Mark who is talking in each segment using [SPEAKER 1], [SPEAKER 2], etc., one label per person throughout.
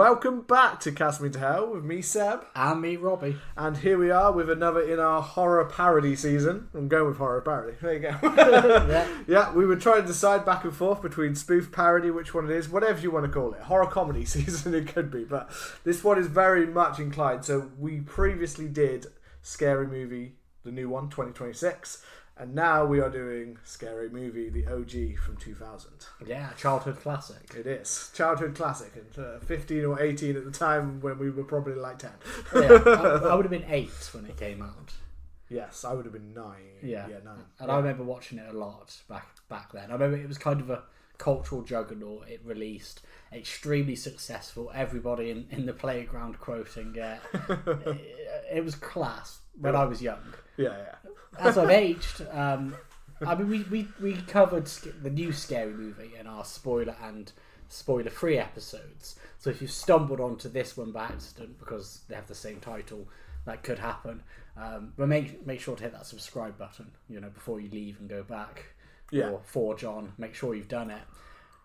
[SPEAKER 1] welcome back to Cast Me to Hell with me, Seb.
[SPEAKER 2] And me, Robbie.
[SPEAKER 1] And here we are with another in our horror parody season. I'm going with horror parody. There you go. Yeah, we were trying to decide back and forth between spoof parody, which one it is, whatever you want to call it. Horror comedy season it could be, but this one is very much inclined. So we previously did Scary Movi, the new one, 2026. And now we are doing Scary Movi, the OG from 2000.
[SPEAKER 2] Yeah, childhood classic.
[SPEAKER 1] It is. Childhood classic. And 15 or 18 at the time when we were probably like 10.
[SPEAKER 2] Yeah, I would have been 8 when it came out.
[SPEAKER 1] Yes, I would have been 9.
[SPEAKER 2] Yeah,
[SPEAKER 1] 9.
[SPEAKER 2] And I remember watching it a lot back then. I remember it was kind of a cultural juggernaut. It released, extremely successful. Everybody in the playground quoting it. It was class when I was young.
[SPEAKER 1] Yeah.
[SPEAKER 2] As I've aged, I mean, we covered the new Scary Movie in our spoiler and spoiler-free episodes. So if you've stumbled onto this one by accident because they have the same title, that could happen. But make sure to hit that subscribe button, before you leave and go back.
[SPEAKER 1] Yeah.
[SPEAKER 2] Or forge on. Make sure you've done it.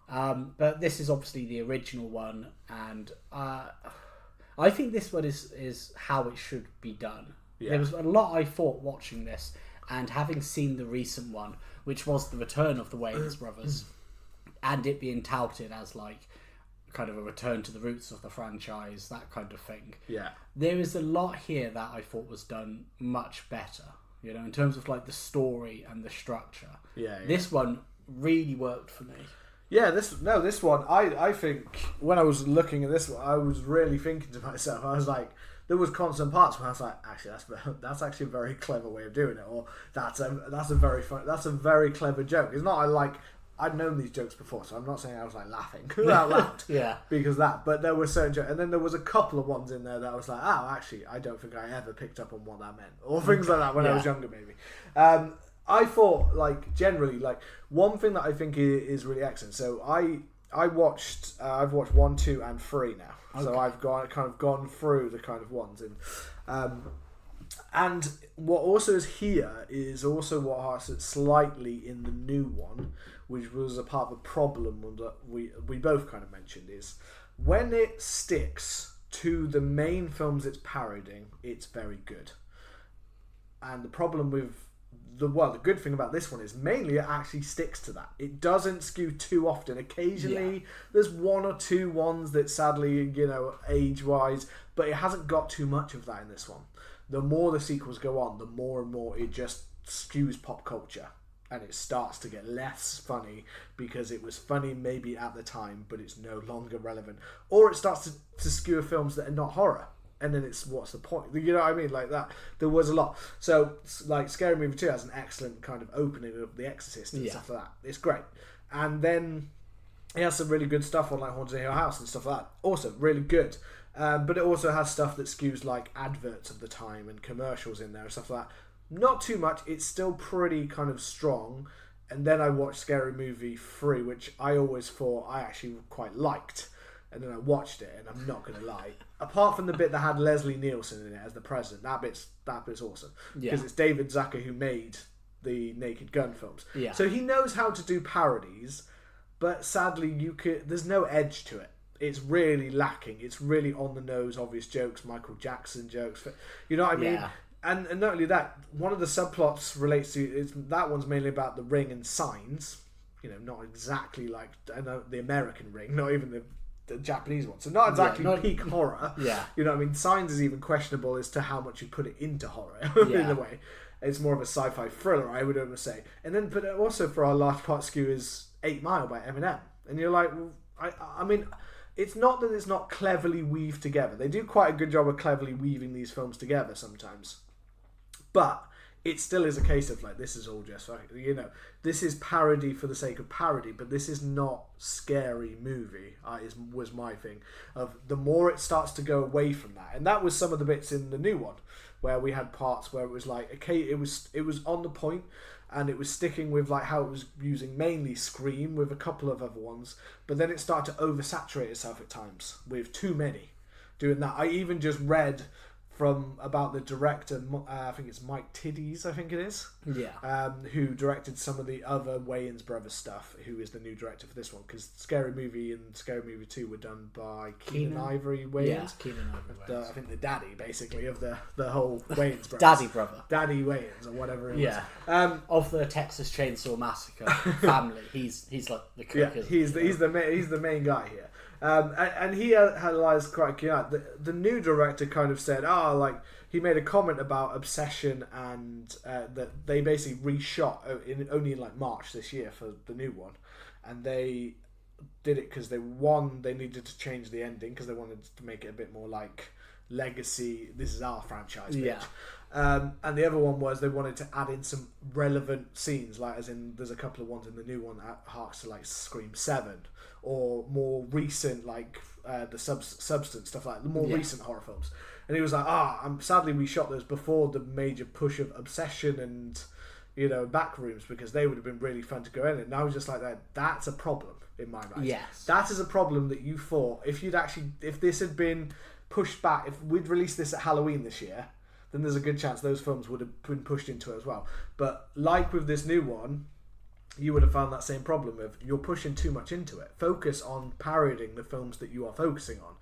[SPEAKER 2] But this is obviously the original one, and I think this one is how it should be done. Yeah. There was a lot I thought watching this, and having seen the recent one, which was the return of the Wayans brothers, and it being touted as like kind of a return to the roots of the franchise, that kind of thing.
[SPEAKER 1] Yeah.
[SPEAKER 2] There is a lot here that I thought was done much better, in terms of like the story and the structure.
[SPEAKER 1] Yeah.
[SPEAKER 2] This one really worked for me. Yeah,
[SPEAKER 1] this one, I think when I was looking at this one, I was really thinking to myself, I was like, there was constant parts where I was like, actually, that's actually a very clever way of doing it, or that's a very clever joke. It's not I'd known these jokes before, so I'm not saying I was like laughing out loud,
[SPEAKER 2] yeah,
[SPEAKER 1] because of that. But there were certain jokes, and then there was a couple of ones in there that I was like, oh, actually, I don't think I ever picked up on what that meant, or things like that when I was younger, maybe. I thought, generally, one thing that I think is really excellent. So I've watched 1, 2, and 3 now. Okay. So I've gone through the kind of ones, and what also is here is also what hearts it slightly in the new one, which was a part of the problem that we both kind of mentioned, is when it sticks to the main films it's parodying, it's very good. And the problem with the good thing about this one is mainly it actually sticks to that. It doesn't skew too often. Occasionally there's 1 or 2 ones that sadly, age-wise, but it hasn't got too much of that in this one. The more the sequels go on, the more and more it just skews pop culture. And it starts to get less funny because it was funny maybe at the time, but it's no longer relevant. Or it starts to skew films that are not horror. And then it's, what's the point? You know what I mean? Like that. There was a lot. So, Scary Movie 2 has an excellent kind of opening of The Exorcist and stuff like that. It's great. And then it has some really good stuff on Haunted Hill House and stuff like that. Also, really good. But it also has stuff that skews adverts of the time and commercials in there and stuff like that. Not too much. It's still pretty kind of strong. And then I watched Scary Movie 3, which I always thought I actually quite liked. And then I watched it, and I'm not going to lie. Apart from the bit that had Leslie Nielsen in it as the president, that bit's awesome. Because it's David Zucker who made the Naked Gun films. Yeah. So he knows how to do parodies, but sadly there's no edge to it. It's really lacking. It's really on the nose, obvious jokes, Michael Jackson jokes. You know what I mean? Yeah. And not only that, one of the subplots relates to that one's mainly about the Ring and Signs. Not exactly like the American Ring, not even the Japanese one. So not exactly peak horror. Yeah. You know what I mean? Signs is even questionable as to how much you put it into horror in a way. It's more of a sci-fi thriller, I would almost say. And then, but also for our last part skew is 8 Mile by Eminem. And you're like, well, I mean, it's not that it's not cleverly weaved together. They do quite a good job of cleverly weaving these films together sometimes. But it still is a case of this is all just this is parody for the sake of parody, but this is not Scary Movie. Was my thing of the more it starts to go away from that, and that was some of the bits in the new one where we had parts where it was it was on the point, and it was sticking with how it was using mainly Scream with a couple of other ones, but then it started to oversaturate itself at times with too many doing that. I even just read about the director. I think it's Mike Tiddies. I think it is.
[SPEAKER 2] Yeah.
[SPEAKER 1] Who directed some of the other Wayans brothers stuff? Who is the new director for this one? Because Scary Movie and Scary Movie 2 were done by Keenan Ivory Wayans.
[SPEAKER 2] Yeah, Keenan Ivory Wayans.
[SPEAKER 1] I think the daddy, basically, of the whole Wayans brothers.
[SPEAKER 2] Daddy brother.
[SPEAKER 1] Daddy Wayans or whatever it was.
[SPEAKER 2] Of the Texas Chainsaw Massacre family, he's like the cook.
[SPEAKER 1] Yeah, he's the main guy here. And he analysed quite keen out. The new director kind of said, he made a comment about Obsession and that they basically reshot only in like March this year for the new one, and they did it because they needed to change the ending because they wanted to make it a bit more like legacy. This is our franchise, bitch.
[SPEAKER 2] Yeah.
[SPEAKER 1] And the other one was they wanted to add in some relevant scenes, like as in there's a couple of ones in the new one that harks to like Scream 7 or more recent like the Substance stuff, like the more recent horror films. And he was like, sadly we shot those before the major push of Obsession and Backrooms because they would have been really fun to go in. And I was just like that's a problem in my mind.
[SPEAKER 2] Yes,
[SPEAKER 1] that is a problem that you thought if this had been pushed back, if we'd released this at Halloween this year, then there's a good chance those films would have been pushed into it as well. But like with this new one, you would have found that same problem of you're pushing too much into it. Focus on parodying the films that you are focusing on.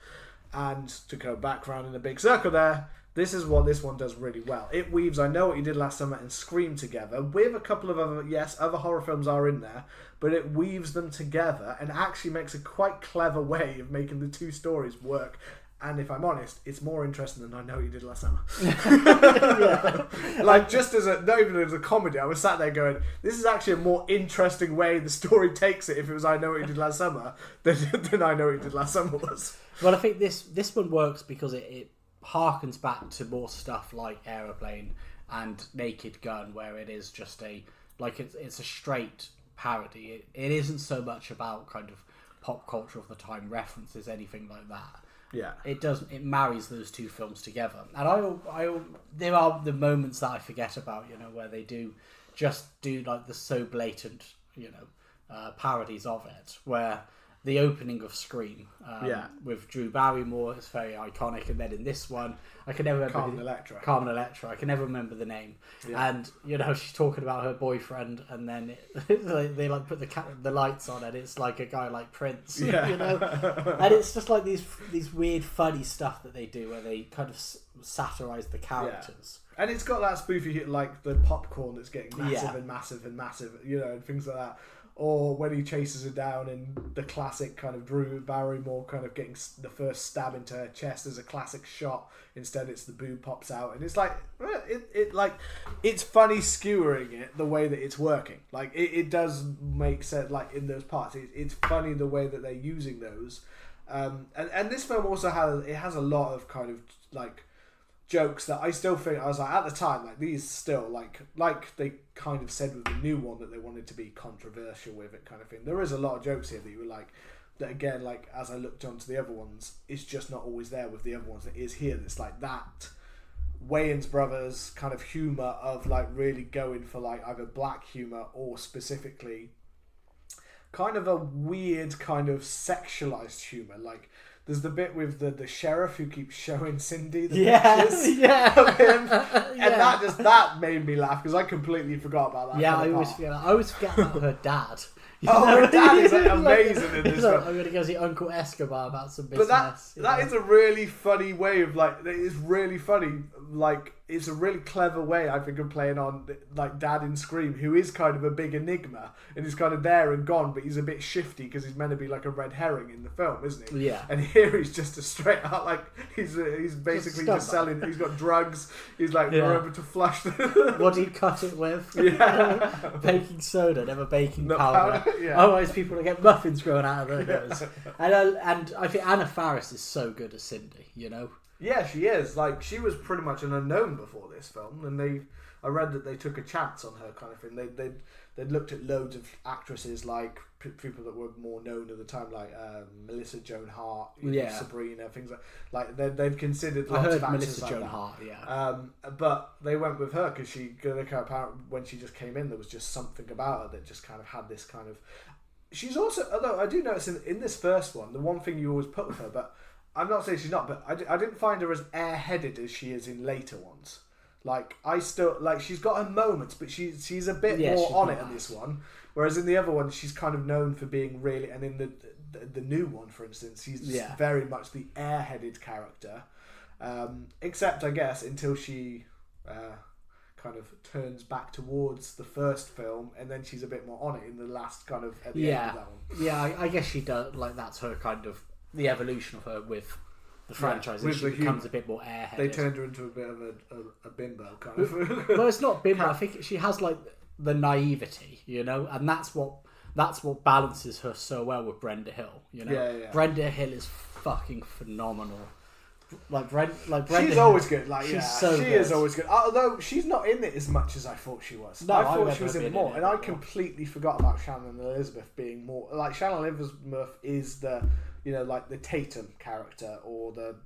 [SPEAKER 1] And to go back around in a big circle there, this is what this one does really well. It weaves I Know What You Did Last Summer and Scream together with a couple of other horror films are in there, but it weaves them together and actually makes a quite clever way of making the two stories work. And if I'm honest, it's more interesting than I Know What You Did Last Summer. Like, just not even as a comedy, I was sat there going, this is actually a more interesting way the story takes it if it was I Know What You Did Last Summer than I Know What You Did Last Summer was.
[SPEAKER 2] Well, I think this one works because it harkens back to more stuff like Aeroplane and Naked Gun, where it is just it's a straight parody. It isn't so much about kind of pop culture of the time references, anything like that.
[SPEAKER 1] Yeah,
[SPEAKER 2] it marries those two films together. And there are the moments that I forget about, where they do like the so blatant, parodies of it, where the opening of Scream with Drew Barrymore is very iconic, and then in this one I can never remember Carmen Electra. I can never remember the name, and she's talking about her boyfriend, and then they like put the lights on, and it's like a guy like Prince, and it's just like these weird funny stuff that they do where they kind of satirize the characters.
[SPEAKER 1] And it's got that spoofy hit, like the popcorn that's getting massive and massive and massive, and things like that. Or when he chases her down in the classic kind of Drew Barrymore kind of getting the first stab into her chest as a classic shot. Instead, it's the boob pops out, and it's like it's funny skewering it the way that it's working. Like it does make sense. Like in those parts, it's funny the way that they're using those. And this film also has a lot of kind of like jokes that I still think I was like at the time, like these still like they kind of said with the new one that they wanted to be controversial with it kind of thing. There is a lot of jokes here that you were like that again, like as I looked onto the other ones, it's just not always there with the other ones. That is here. That's like that Wayans brothers kind of humor of like really going for like either black humor or specifically kind of a weird kind of sexualized humor. Like there's the bit with the sheriff who keeps showing Cindy the pictures of him, and that made me laugh because I completely forgot about that.
[SPEAKER 2] Yeah, I always forget about her dad.
[SPEAKER 1] Her dad is like, amazing in this film.
[SPEAKER 2] I'm going to go see Uncle Escobar about some business.
[SPEAKER 1] But that is a really funny way of like. It's really funny. Like it's a really clever way I think of playing on like Dad in Scream, who is kind of a big enigma and he's kind of there and gone, but he's a bit shifty because he's meant to be like a red herring in the film, isn't he?
[SPEAKER 2] Yeah.
[SPEAKER 1] And here he's just a straight out like he's basically just selling. He's got drugs. He's like we're able to flush.
[SPEAKER 2] What do you cut it with?
[SPEAKER 1] Yeah.
[SPEAKER 2] Baking soda, never baking
[SPEAKER 1] Not
[SPEAKER 2] powder.
[SPEAKER 1] Yeah.
[SPEAKER 2] Otherwise, people will get muffins growing out of their nose. And I think Anna Faris is so good as Cindy.
[SPEAKER 1] Yeah, she is. Like she was pretty much an unknown before this film, and I read that they took a chance on her kind of thing. They'd looked at loads of actresses like people that were more known at the time, like Melissa Joan Hart, Sabrina, things like they'd considered lots of actresses
[SPEAKER 2] Melissa Joan
[SPEAKER 1] that.
[SPEAKER 2] Hart, yeah.
[SPEAKER 1] But they went with her because when she just came in, there was just something about her that just kind of had this kind of. She's also, although I do notice in this first one, the one thing you always put with her, but I'm not saying she's not, but I didn't find her as airheaded as she is in later ones. Like, I still... Like, she's got her moments, but she's a bit more on it in this one. Whereas in the other one, she's kind of known for being really... And in the new one, for instance, she's very much the airheaded character. Except, I guess, until she kind of turns back towards the first film, and then she's a bit more on it in the last kind of... At the end of that one.
[SPEAKER 2] Yeah, I guess she does... Like, that's her kind of... The evolution of her with... The franchise, she becomes a bit more airheaded.
[SPEAKER 1] They turned her into a bit of a bimbo kind of.
[SPEAKER 2] Well, it's not bimbo. I think she has like the naivety, you know, and that's what balances her so well with Brenda Hill. You know,
[SPEAKER 1] yeah.
[SPEAKER 2] Brenda Hill is fucking phenomenal. Brenda.
[SPEAKER 1] She's always good. Like,
[SPEAKER 2] she
[SPEAKER 1] good. Is always good. Although she's not in it as much as I thought she was.
[SPEAKER 2] No,
[SPEAKER 1] I thought she was in more, and I completely forgot about Shannon Elizabeth being more. Like, Shannon Elizabeth is the. You know, like the Tatum character, or the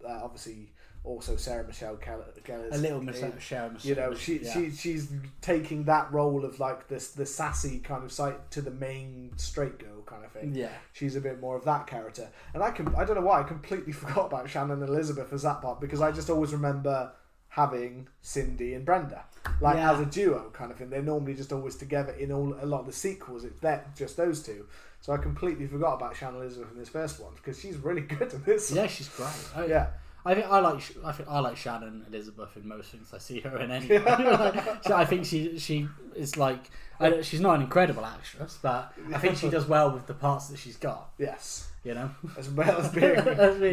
[SPEAKER 1] obviously also Sarah Michelle Gellar's
[SPEAKER 2] a little Michelle.
[SPEAKER 1] You know, she's taking that role of like the sassy kind of side to the main straight girl kind of thing.
[SPEAKER 2] Yeah,
[SPEAKER 1] she's a bit more of that character, and I don't know why I completely forgot about Shannon Elizabeth as that part, because I just always remember having Cindy and Brenda as a duo kind of thing. They're normally just always together in a lot of the sequels. It's just those two. So I completely forgot about Shannon Elizabeth in this first one, because she's really good in this.
[SPEAKER 2] Yeah, she's great. I think I like Shannon Elizabeth in most things I see her in anyway. I think she is like, she's not an incredible actress, but I think she does well with the parts that she's got.
[SPEAKER 1] Yes.
[SPEAKER 2] You know,
[SPEAKER 1] as well as being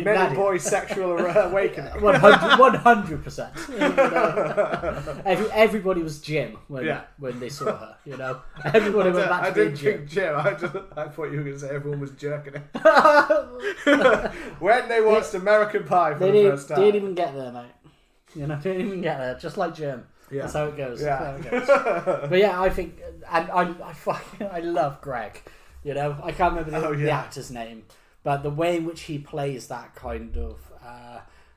[SPEAKER 1] men and boys' sexual awakening.
[SPEAKER 2] 100%. Everybody was Jim when they saw her. You know, everybody went back to being Jim.
[SPEAKER 1] I thought you were going to say everyone was jerking it. When they watched American Pie for the first time,
[SPEAKER 2] didn't even get there, mate. You know, didn't even get there. Just like Jim. Yeah. That's how it goes.
[SPEAKER 1] Yeah.
[SPEAKER 2] But yeah, I think, and I love Greg. You know, I can't remember the actor's name, but the way in which he plays that kind of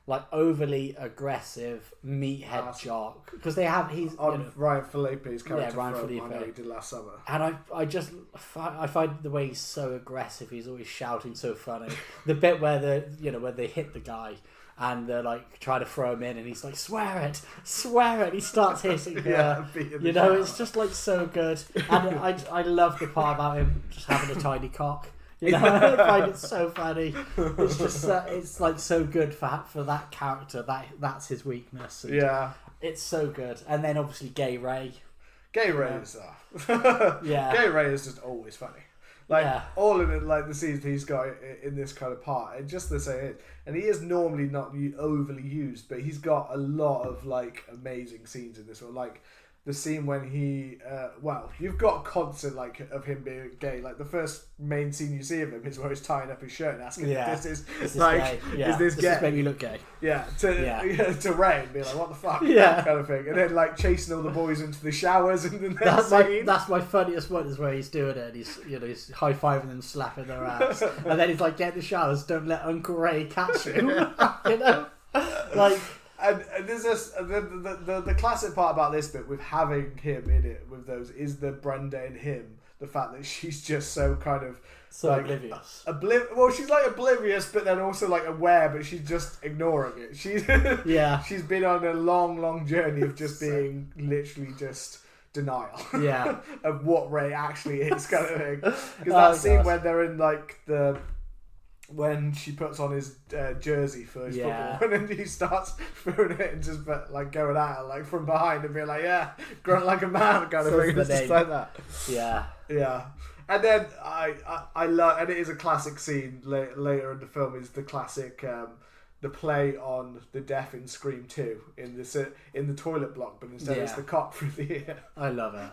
[SPEAKER 2] like overly aggressive meathead jock, because
[SPEAKER 1] Ryan Phillippe's character.
[SPEAKER 2] Ryan Phillippe.
[SPEAKER 1] I know he did last summer,
[SPEAKER 2] and I find the way he's so aggressive. He's always shouting so funny. The bit where they hit the guy. And they're like trying to throw him in, and he's like, "Swear it!" He starts hitting her. You know, it's just like so good. And I love the part about him just having a tiny cock. You know, I find it so funny. It's just it's like so good for that character. That's his weakness. And it's so good. And then obviously Gay Ray.
[SPEAKER 1] Gay Ray is Gay Ray is just always funny. Like all of it, like the scenes he's got in this kind of part, and just the same. And he is normally not overly used, but he's got a lot of like amazing scenes in this one. Like the scene when he, you've got constant like of him being gay. Like the first main scene you see of him is where he's tying up his shirt and asking, "Is this gay? Is this gay?
[SPEAKER 2] This make me look gay?"
[SPEAKER 1] Yeah, to Ray and be like, "What the fuck?" Kind of thing. And then like chasing all the boys into the showers and then
[SPEAKER 2] that's my funniest one is where he's doing it. And he's high fiving them, slapping their ass, and then he's like, "Get in the showers, don't let Uncle Ray catch you." You know, like.
[SPEAKER 1] And there's this the classic part about this bit with having him in it with those is the Brenda and him, the fact that she's just so kind of like,
[SPEAKER 2] oblivious.
[SPEAKER 1] Well, she's like oblivious, but then also like aware, but she's just ignoring it. She's she's been on a long journey of just being literally just denial of what Ray actually is, kind of thing. Because that scene when they're in like when she puts on his jersey for his football, and then he starts throwing it and just like going at her like from behind and being like, grunt like a man, kind of thing. It's just like that. Yeah. And then I love, and it is a classic scene later in the film, is the classic the play on the death in Scream 2 in the toilet block, but instead it's the cock through the ear. I love it.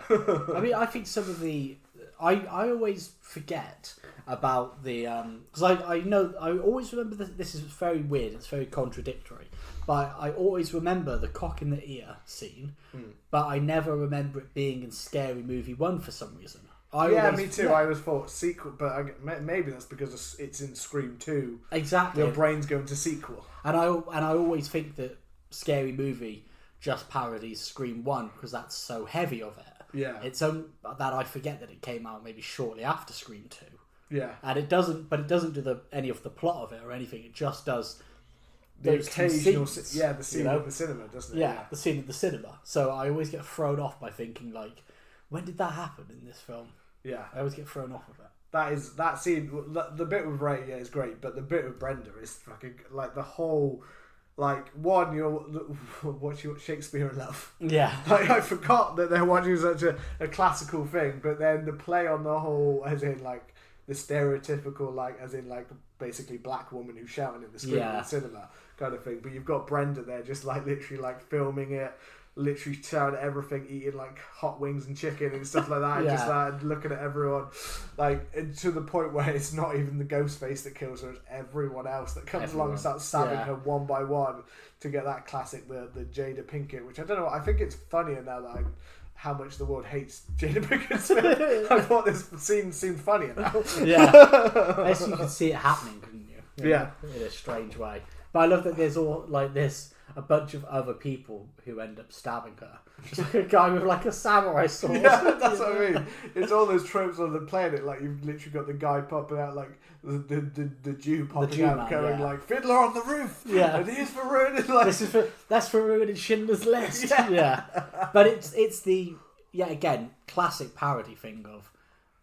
[SPEAKER 2] I mean, I think some of the I always forget about the because I know I always remember this is very weird, it's very contradictory, but I always remember the cock in the ear scene, but I never remember it being in Scary Movie 1 for some reason.
[SPEAKER 1] Me too. I always thought sequel, but maybe that's because it's in Scream 2.
[SPEAKER 2] Exactly.
[SPEAKER 1] Your brain's going to sequel,
[SPEAKER 2] and I always think that Scary Movie just parodies Scream 1 because that's so heavy of it.
[SPEAKER 1] Yeah,
[SPEAKER 2] it's that I forget that it came out maybe shortly after Scream 2.
[SPEAKER 1] Yeah.
[SPEAKER 2] And it doesn't do any of the plot of it or anything. It just does
[SPEAKER 1] the
[SPEAKER 2] those
[SPEAKER 1] occasional
[SPEAKER 2] scenes,
[SPEAKER 1] the scene at the cinema, doesn't it?
[SPEAKER 2] Yeah, the scene at the cinema. So I always get thrown off by thinking like, when did that happen in this film?
[SPEAKER 1] Yeah.
[SPEAKER 2] I always get thrown off of it.
[SPEAKER 1] That scene, the bit with Ray, is great, but the bit with Brenda is fucking like the whole, like, one, you're watching Shakespeare in Love.
[SPEAKER 2] Yeah.
[SPEAKER 1] Like, I forgot that they're watching such a classical thing, but then the play on the whole, as in like the stereotypical, like, as in like basically black woman who's shouting at the screen in the cinema kind of thing. But you've got Brenda there just like literally like filming it, literally shouting at everything, eating like hot wings and chicken and stuff like that, and just like looking at everyone, like, and to the point where it's not even the ghost face that kills her, it's everyone else that comes along and starts stabbing her one by one to get that classic the Jada Pinkett, which I don't know, I think it's funnier now that how much the world hates Jada Pinkett Smith. I thought this scene seemed funnier now.
[SPEAKER 2] I guess you could see it happening, couldn't you? In a strange way. But I love that there's a bunch of other people who end up stabbing her. Just like a guy with like a samurai sword.
[SPEAKER 1] Yeah, that's what I mean. It's all those tropes on the planet. Like, you've literally got the guy popping out, like the Jew popping out, going like, "Fiddler on the roof."
[SPEAKER 2] Yeah,
[SPEAKER 1] and here's for ruining. Like,
[SPEAKER 2] that's for ruining Schindler's List. Yeah. But it's the again classic parody thing of,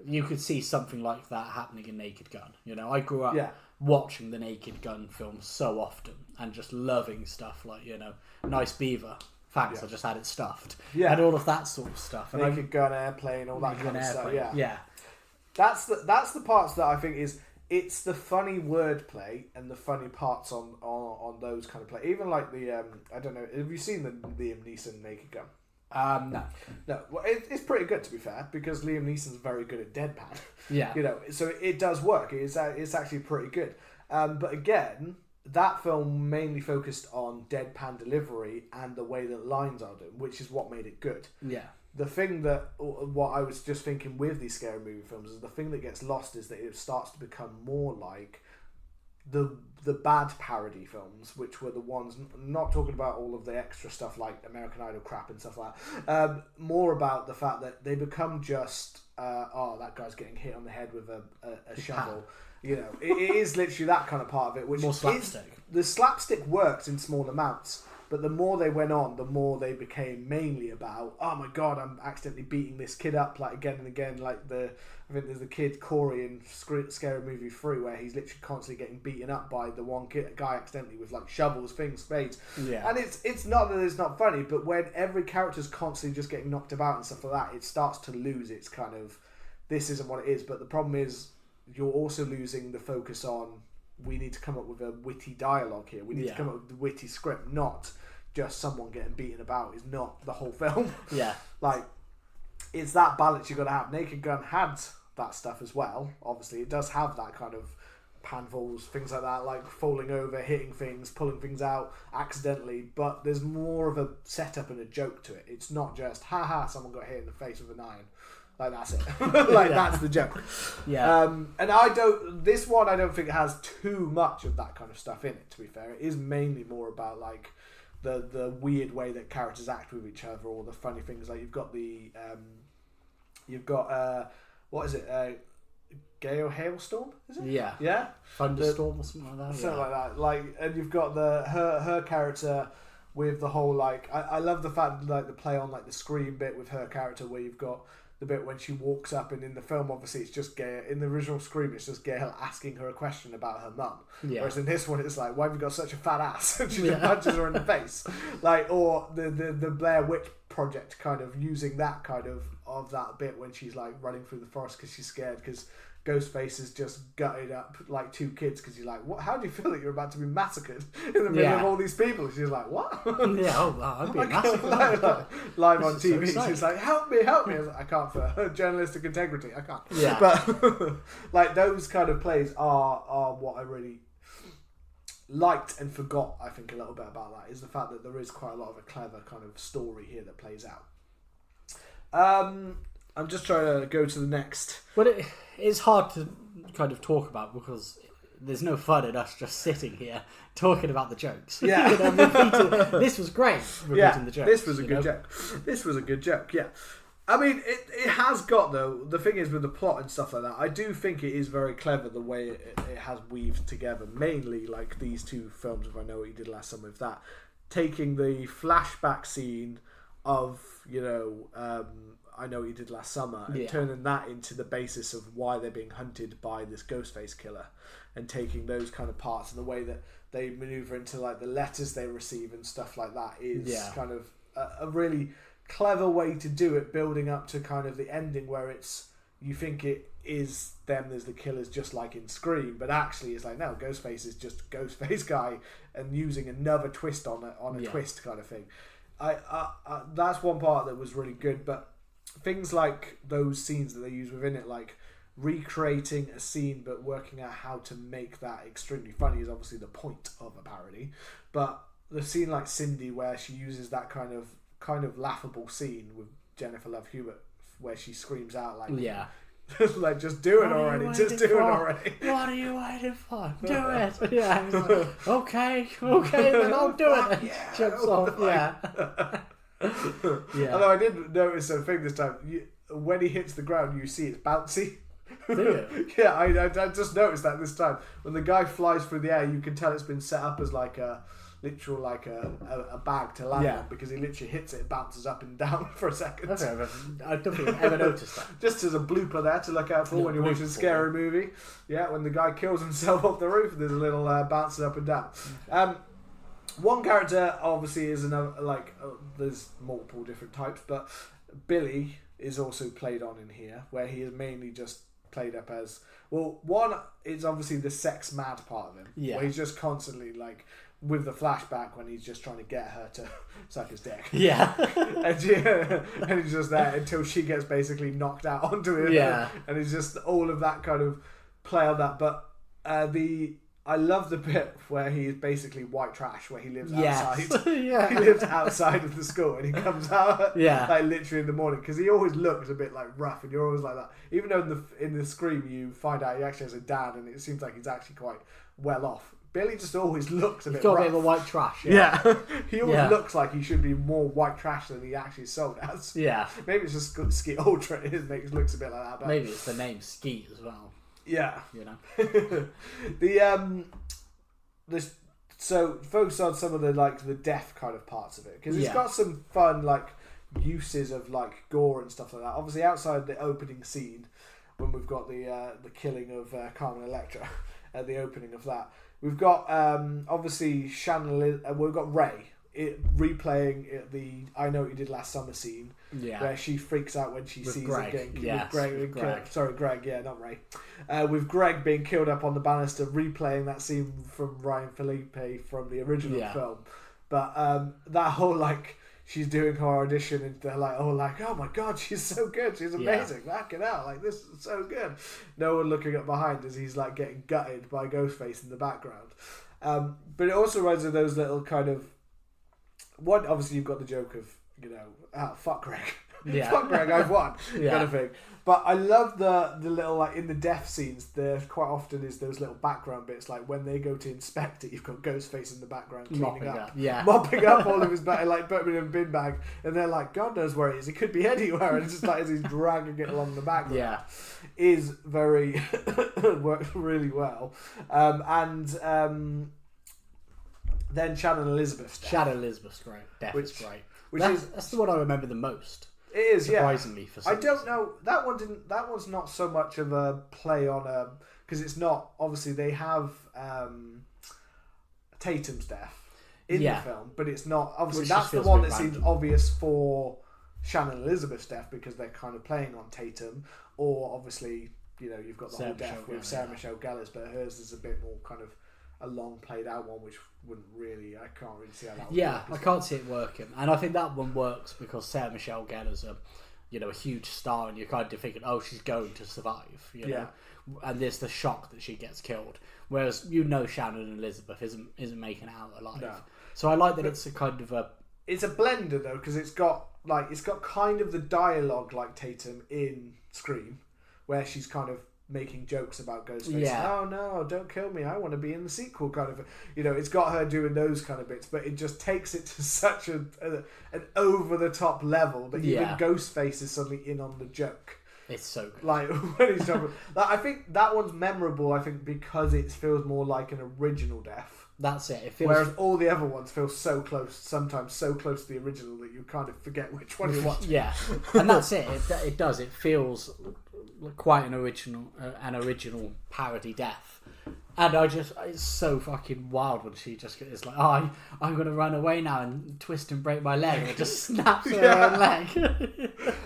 [SPEAKER 2] you could see something like that happening in Naked Gun. You know, I grew up watching the Naked Gun films so often and just loving stuff like, you know, Nice Beaver. Thanks, I just had it stuffed. Yeah. And all of that sort of stuff. And
[SPEAKER 1] Naked Gun, Airplane, all that kind of stuff. Yeah.
[SPEAKER 2] Yeah.
[SPEAKER 1] That's the parts that I think it's the funny wordplay and the funny parts on those kind of play. Even like the I don't know, have you seen the Liam Neeson Naked Gun?
[SPEAKER 2] No.
[SPEAKER 1] Well, it's pretty good, to be fair, because Liam Neeson's very good at deadpan.
[SPEAKER 2] Yeah.
[SPEAKER 1] You know, so it does work. It's actually pretty good. But again, that film mainly focused on deadpan delivery and the way that lines are done, which is what made it good.
[SPEAKER 2] Yeah.
[SPEAKER 1] The thing that, what I was just thinking with these scary movie films, is the thing that gets lost is that it starts to become more like the bad parody films, which were the ones, not talking about all of the extra stuff like American Idol crap and stuff like that, more about the fact that they become just, that guy's getting hit on the head with a shovel. You know, it is literally that kind of part of it, which
[SPEAKER 2] more slapstick.
[SPEAKER 1] The slapstick works in small amounts, but the more they went on, the more they became mainly about, oh my god, I'm accidentally beating this kid up, like, again and again, like I think there's the kid Corey in Scary Movie 3 where he's literally constantly getting beaten up by the one guy accidentally with like shovels, things, spades. Yeah. And it's not that it's not funny, but when every character's constantly just getting knocked about and stuff like that, it starts to lose its kind of, this isn't what it is. But the problem is, you're also losing the focus on, we need to come up with a witty dialogue here. We need to come up with a witty script, not just someone getting beaten about is not the whole film.
[SPEAKER 2] Yeah.
[SPEAKER 1] Like, it's that balance you've got to have. Naked Gun had that stuff as well. Obviously, it does have that kind of panfalls, things like that, like falling over, hitting things, pulling things out accidentally. But there's more of a setup and a joke to it. It's not just, someone got hit in the face with an iron. Like, that's it. That's the joke.
[SPEAKER 2] Yeah.
[SPEAKER 1] And this one I don't think has too much of that kind of stuff in it, to be fair. It is mainly more about, like, the weird way that characters act with each other, or the funny things. Like, you've got what is it? Gale Hailstorm, is it?
[SPEAKER 2] Yeah.
[SPEAKER 1] Yeah?
[SPEAKER 2] Thunderstorm or something like that.
[SPEAKER 1] Something like that. Like, and you've got her character with the whole, like, I love the fact, like, the play on, like, the scream bit with her character, where you've got the bit when she walks up, and in the film, obviously, it's just Gail. In the original Scream, it's just Gail asking her a question about her mum. Yeah. Whereas in this one, it's like, why have you got such a fat ass? And she just punches her in the face. Like, or the Blair Witch Project kind of using that kind of that bit when she's like running through the forest because she's scared because Ghostface has just gutted up like 2 kids because you're like, what? How do you feel that you're about to be massacred in the middle of all these people? She's like, what?
[SPEAKER 2] I'd be massacred.
[SPEAKER 1] Live on TV, so she's like, help me. I was like, I can't, for journalistic integrity, I can't.
[SPEAKER 2] Yeah.
[SPEAKER 1] But like, those kind of plays are what I really liked and forgot. I think a little bit about that is the fact that there is quite a lot of a clever kind of story here that plays out. I'm just trying to go to the next.
[SPEAKER 2] Well, it's hard to kind of talk about because there's no fun in us just sitting here talking about the jokes.
[SPEAKER 1] Yeah.
[SPEAKER 2] This was great. Repeating the jokes.
[SPEAKER 1] This was a good joke. This was a good joke. Yeah. I mean, it has got, though, the thing is with the plot and stuff like that, I do think it is very clever the way it has weaved together, mainly like these two films, if I Know What You Did Last Summer, with that, taking the flashback scene of, I Know What You Did Last Summer, and turning that into the basis of why they're being hunted by this Ghostface killer, and taking those kind of parts and the way that they maneuver into like the letters they receive and stuff like that is kind of a really clever way to do it, building up to kind of the ending where it's, you think it is them as the killers, just like in Scream, but actually it's like, no, Ghostface is just Ghostface guy, and using another twist on a twist kind of thing. I that's one part that was really good, but things like those scenes that they use within it, like recreating a scene but working out how to make that extremely funny, is obviously the point of a parody. But the scene like Cindy, where she uses that kind of laughable scene with Jennifer Love Hewitt, where she screams out like, like, just do it already, just do it already.
[SPEAKER 2] What are you waiting for? Do it. Yeah. He's like, okay, then I'll do it. Jumps off. Although I did notice a thing this time. When he hits the ground, you see it's bouncy. Do you?
[SPEAKER 1] Yeah, I just noticed that this time. When the guy flies through the air, you can tell it's been set up as like a literal like a bag to land on, because he literally hits it, bounces up and down for a second.
[SPEAKER 2] I don't think I've ever noticed that.
[SPEAKER 1] Just as a blooper there to look out for when you're watching Scary Movie. Yeah, when the guy kills himself off the roof, there's a little bouncing up and down. One character obviously is another, like there's multiple different types, but Billy is also played on in here, where he is mainly just played up as, well, one is obviously the sex mad part of him, where he's just constantly like, with the flashback when he's just trying to get her to suck his dick. And he's just there until she gets basically knocked out onto him. And it's just all of that kind of play on that. But I love the bit where he is basically white trash, where he lives outside. He lives outside of the school, and he comes out like literally in the morning, because he always looks a bit like rough, and you're always like that. Even though in the Scream you find out he actually has a dad, and it seems like he's actually quite well off. Billy just always looks a bit rough. He's got a bit of a
[SPEAKER 2] white trash.
[SPEAKER 1] He always looks like he should be more white trash than he actually sold as. Maybe it's just Skeet Ultra. It looks a bit like that. But
[SPEAKER 2] maybe it's the name Skeet as well.
[SPEAKER 1] So focus on some of the death kind of parts of it, because it's got some fun like uses of like gore and stuff like that. Obviously outside the opening scene, when we've got the killing of Carmen Electra at the opening of that, we've got obviously we've got Ray replaying the I Know What You Did Last Summer scene, where she freaks out when she sees
[SPEAKER 2] Greg.
[SPEAKER 1] it getting
[SPEAKER 2] Greg.
[SPEAKER 1] Sorry, Greg, not Ray. With Greg being killed up on the banister, replaying that scene from Ryan Felipe from the original film. But that whole like, she's doing her audition and they're like, oh my god, she's so good, she's amazing, back it out, like this is so good. No one looking up behind as he's like getting gutted by Ghostface in the background. But it also runs into those little kind of, one, obviously you've got the joke of, fuck Greg. Fuck Greg, I've won, kind of thing. But I love the little, like, in the death scenes, there quite often is those little background bits, like when they go to inspect it, you've got Ghostface in the background cleaning mopping up all of his bag, like putting him in a bin bag, and they're like, God knows where he is, he could be anywhere, and it's just like as he's dragging it along the background, is very works really well. Then Shannon Elizabeth's death.
[SPEAKER 2] Shannon Elizabeth's great. Death is great. That's the one I remember the most.
[SPEAKER 1] It is,
[SPEAKER 2] surprisingly, for some
[SPEAKER 1] I don't know. That one didn't. That one's not so much of a play on a, because it's not. Obviously, they have Tatum's death in the film, but it's not. Obviously, which that's the one that seems obvious for Shannon Elizabeth's death, because they're kind of playing on Tatum, or obviously, you've got the whole death with Sarah Michelle Gellar's, but hers is a bit more kind of a long played out one, which wouldn't really, I can't really see how that would work.
[SPEAKER 2] I can't see it working, and I think that one works because Sarah Michelle Gellar's a huge star, and you're kind of thinking, oh, she's going to survive, know, and there's the shock that she gets killed, whereas Shannon Elizabeth isn't making it out alive. So I like that it's a kind of a,
[SPEAKER 1] it's a blender though, because it's got kind of the dialogue like Tatum in Scream, where she's kind of making jokes about Ghostface.
[SPEAKER 2] Yeah.
[SPEAKER 1] Oh no, don't kill me, I want to be in the sequel kind of, it's got her doing those kind of bits, but it just takes it to such an over the top level that even Ghostface is suddenly in on the joke.
[SPEAKER 2] It's so good.
[SPEAKER 1] Like when he's talking, I think that one's memorable, I think, because it feels more like an original death.
[SPEAKER 2] That's it. It feels...
[SPEAKER 1] Whereas all the other ones feel so close, sometimes so close to the original that you kind of forget which one you're watching.
[SPEAKER 2] Yeah, and that's it. It does. It feels quite an original parody death. And it's so fucking wild when she just is like, oh, I'm going to run away now and twist and break my leg, and it just snaps her own leg.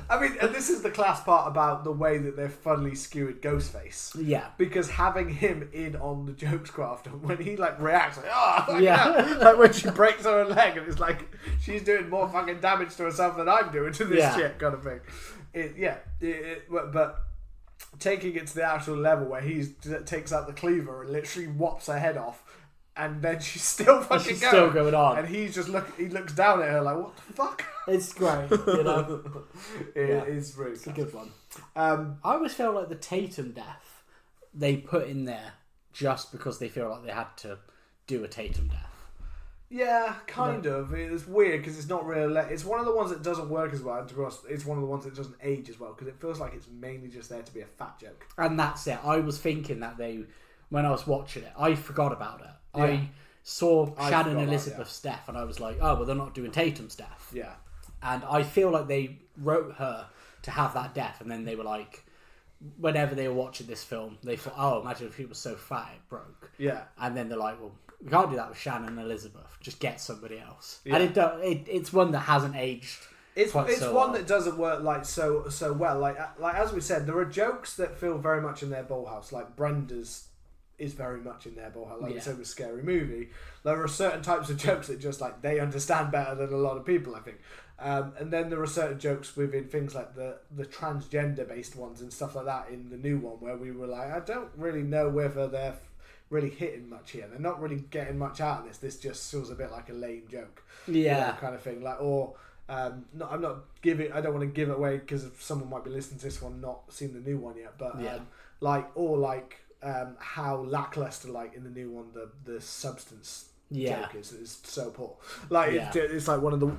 [SPEAKER 1] I mean, and this is the class part about the way that they've funnily skewered Ghostface.
[SPEAKER 2] Yeah.
[SPEAKER 1] Because having him in on the jokes quite often, when he like reacts like, like when she breaks her own leg, and it's like, she's doing more fucking damage to herself than I'm doing to this chick kind of thing. But taking it to the actual level where he takes out the cleaver and literally whops her head off, and then she's still fucking
[SPEAKER 2] still going on,
[SPEAKER 1] and he's just he looks down at her like, what the fuck?
[SPEAKER 2] It's great,
[SPEAKER 1] It's really
[SPEAKER 2] it's a good one. I always feel like the Tatum death they put in there just because they feel like they had to do a Tatum death.
[SPEAKER 1] Yeah, kind of. It's weird because it's not really... It's one of the ones that doesn't work as well. And to be honest, it's one of the ones that doesn't age as well because it feels like it's mainly just there to be a fat joke.
[SPEAKER 2] And that's it. I was thinking that when I was watching it, I forgot about it. Yeah. I saw Shannon Elizabeth's death and I was like, oh, well, they're not doing Tatum's death.
[SPEAKER 1] Yeah.
[SPEAKER 2] And I feel like they wrote her to have that death, and then they were like, whenever they were watching this film, they thought, oh, imagine if he was so fat it broke.
[SPEAKER 1] Yeah.
[SPEAKER 2] And then they're like, well, we can't do that with Shannon and Elizabeth. Just get somebody else. Yeah. And it's one that hasn't aged. It's one
[SPEAKER 1] that doesn't work like so well. Like as we said, there are jokes that feel very much in their ballhouse. Like Brenda's is very much in their ballhouse. Like we said with Scary Movi, there are certain types of jokes that just like they understand better than a lot of people, I think. And then there are certain jokes within things like the transgender based ones and stuff like that in the new one where we were like, I don't really know whether they're really hitting much here. They're not really getting much out of this. This just feels a bit like a lame joke, kind of thing. Like, or I don't want to give it away because someone might be listening to this one not seen the new one yet. But how lackluster, like in the new one, the substance joke is so poor. Like it's like one of the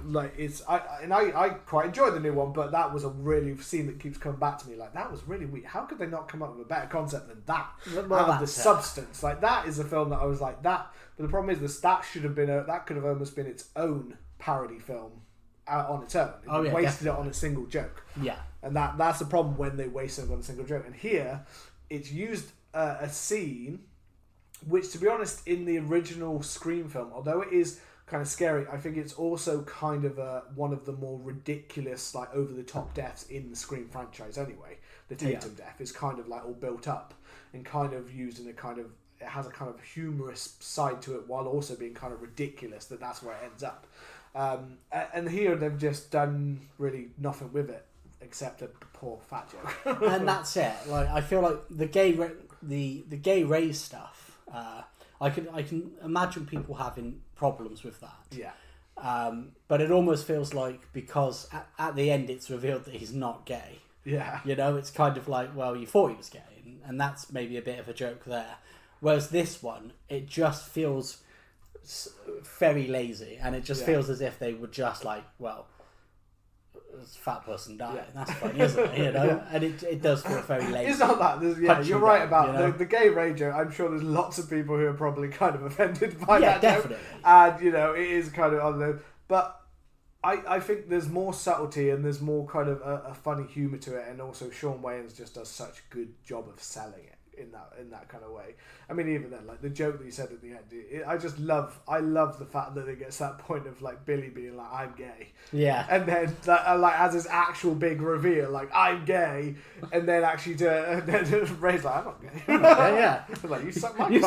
[SPEAKER 1] I quite enjoyed the new one, but that was a really scene that keeps coming back to me. Like that was really weak. How could they not come up with a better concept than that? The substance, like that is a film that I was like that. But the problem is that should have been that could have almost been its own parody film on its own. It wasted it on a single joke.
[SPEAKER 2] Yeah,
[SPEAKER 1] and that's the problem when they wasted it on a single joke. And here, it's used a scene. Which, to be honest, in the original Scream film, although it is kind of scary, I think it's also kind of one of the more ridiculous, like over-the-top deaths in the Scream franchise. Anyway, the Tatum death is kind of like all built up and kind of used in a kind of it has a kind of humorous side to it while also being kind of ridiculous. That's where it ends up. And here they've just done really nothing with it except a poor fat joke.
[SPEAKER 2] And that's it. Like I feel like the gay race stuff. I can imagine people having problems with that.
[SPEAKER 1] Yeah.
[SPEAKER 2] But it almost feels like because at the end it's revealed that he's not gay.
[SPEAKER 1] Yeah.
[SPEAKER 2] It's kind of like, well, you thought he was gay, and that's maybe a bit of a joke there. Whereas this one, it just feels very lazy, and it just feels as if they were just like, well, this fat person died. That's funny, isn't it? And it does feel very lazy.
[SPEAKER 1] It's not that. You're right about the gay rager. I'm sure there's lots of people who are probably kind of offended by that
[SPEAKER 2] definitely.
[SPEAKER 1] Joke. And it is kind of on the. But I think there's more subtlety and there's more kind of a funny humour to it, and also Shawn Wayans just does such a good job of selling it in that kind of way. I mean, even then, like the joke that you said at the end, I love the fact that it gets to that point of like Billy being like, I'm gay.
[SPEAKER 2] Yeah.
[SPEAKER 1] And then like as his actual big reveal, like I'm gay, and then actually Ray's like, I'm not gay.
[SPEAKER 2] Yeah.
[SPEAKER 1] Like you suck my
[SPEAKER 2] dick.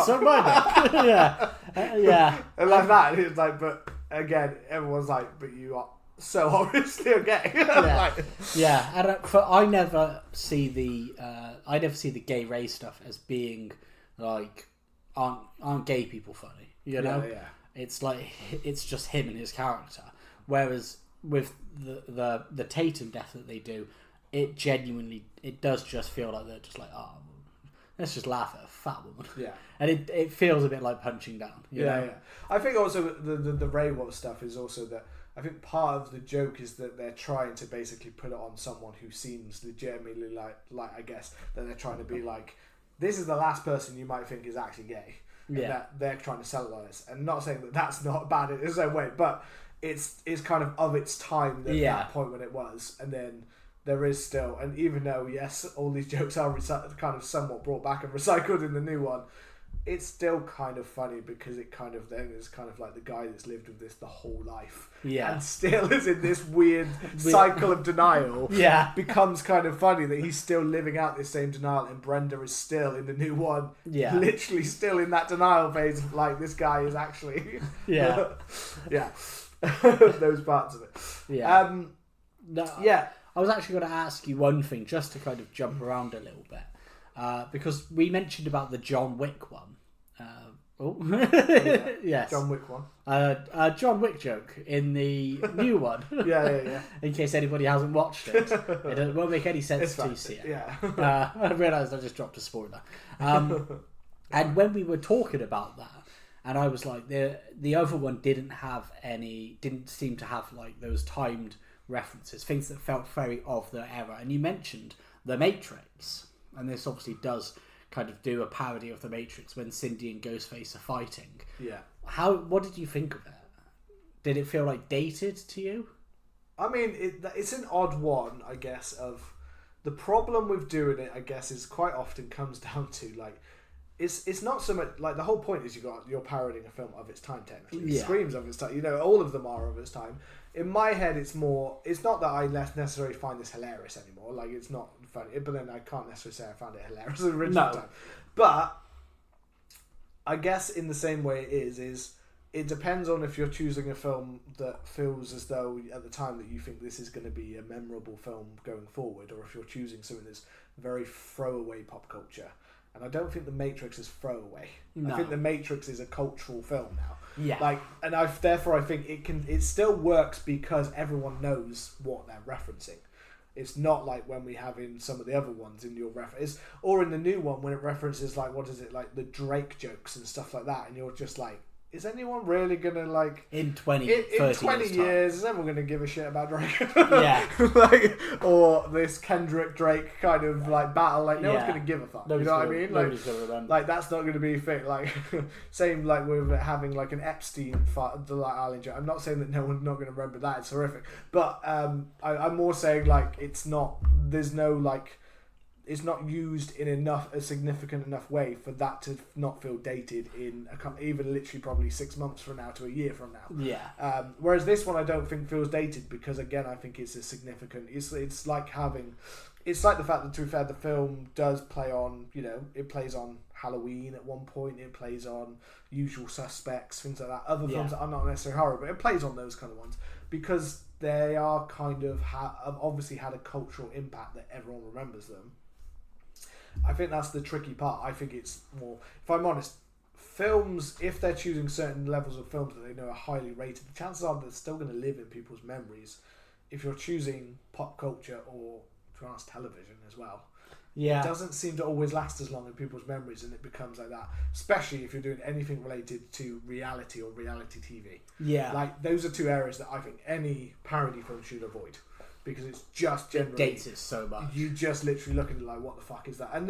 [SPEAKER 2] Yeah. Yeah.
[SPEAKER 1] And like that, it's like, but again, everyone's like, but you are so obviously gay.
[SPEAKER 2] And I never see the gay race stuff as being like aren't gay people funny,
[SPEAKER 1] Yeah.
[SPEAKER 2] It's like it's just him and his character. Whereas with the Tatum death that they do, it does just feel like they're just like, let's just laugh at a fat woman.
[SPEAKER 1] Yeah.
[SPEAKER 2] And it feels a bit like punching down. You know?
[SPEAKER 1] Yeah. I think also the Ray Watt stuff is also that I think part of the joke is that they're trying to basically put it on someone who seems legitimately like I guess that they're trying to be like, this is the last person you might think is actually gay. And that they're trying to sell it on this. And not saying that that's not bad in its own way, but it's kind of its time at that point when it was. And then there is still, and even though, yes, all these jokes are kind of somewhat brought back and recycled in the new one, it's still kind of funny because it kind of then is kind of like the guy that's lived with this the whole life and still is in this weird cycle of denial becomes kind of funny that he's still living out this same denial, and Brenda is still in the new one literally still in that denial phase of like, this guy is actually those parts of it.
[SPEAKER 2] I was actually going to ask you one thing just to kind of jump around a little bit. Because we mentioned about the John Wick one. Yes.
[SPEAKER 1] John Wick one.
[SPEAKER 2] John Wick joke in the new one.
[SPEAKER 1] Yeah.
[SPEAKER 2] In case anybody hasn't watched it. It won't make any sense to see it.
[SPEAKER 1] Yeah.
[SPEAKER 2] I realised I just dropped a spoiler. And when we were talking about that, and I was like, the other one didn't seem to have like those timed references, things that felt very of the era. And you mentioned The Matrix. And this obviously does kind of do a parody of The Matrix when Cindy and Ghostface are fighting.
[SPEAKER 1] Yeah.
[SPEAKER 2] What did you think of it? Did it feel like dated to you?
[SPEAKER 1] I mean, it's an odd one, I guess, of the problem with doing it, I guess, is quite often comes down to like, it's not so much like the whole point is you're parodying a film of its time technically. It screams of its time. You know, all of them are of its time. In my head, it's not that I necessarily find this hilarious anymore. Like, it's not funny, but then I can't necessarily say I found it hilarious at the original time. But I guess in the same way it depends on if you're choosing a film that feels as though at the time that you think this is going to be a memorable film going forward, or if you're choosing something that's very throwaway pop culture. And I don't think The Matrix is throwaway. No. I think The Matrix is a cultural film now.
[SPEAKER 2] Yeah.
[SPEAKER 1] Like, and therefore I think it still works because everyone knows what they're referencing. It's not like when we have in some of the other ones in your reference, or in the new one when it references like, what is it, like the Drake jokes and stuff like that, and you're just like, is anyone really gonna like
[SPEAKER 2] in 20
[SPEAKER 1] years is everyone gonna give a shit about Drake?
[SPEAKER 2] Yeah.
[SPEAKER 1] Like, or this Kendrick Drake kind of like battle, like no one's gonna give a fuck. You know what I mean? Like that's not gonna be a thing. Like same like with having like an Epstein fight, the like Island joke. I'm not saying that no one's not gonna remember that, it's horrific. But I'm more saying like it's not used in a significant enough way for that to not feel dated in even literally probably 6 months from now to a year from now.
[SPEAKER 2] Yeah.
[SPEAKER 1] Whereas this one I don't think feels dated because again I think it's a significant. It's like the fact that to be fair the film does play on, you know, it plays on Halloween at one point, it plays on Usual Suspects, things like that. Other films that are not necessarily horror, but it plays on those kind of ones because they are kind of have obviously had a cultural impact that everyone remembers them. I think that's the tricky part. I think it's more, if I'm honest, films, if they're choosing certain levels of films that they know are highly rated, the chances are they're still going to live in people's memories. If you're choosing pop culture or, to be honest, television as well, it doesn't seem to always last as long in people's memories, and it becomes like that, especially if you're doing anything related to reality or reality TV.
[SPEAKER 2] Yeah.
[SPEAKER 1] Like, those are two areas that I think any parody film should avoid. Because it's just generally...
[SPEAKER 2] It dates it so much.
[SPEAKER 1] You just literally look at it like, what the fuck is that? And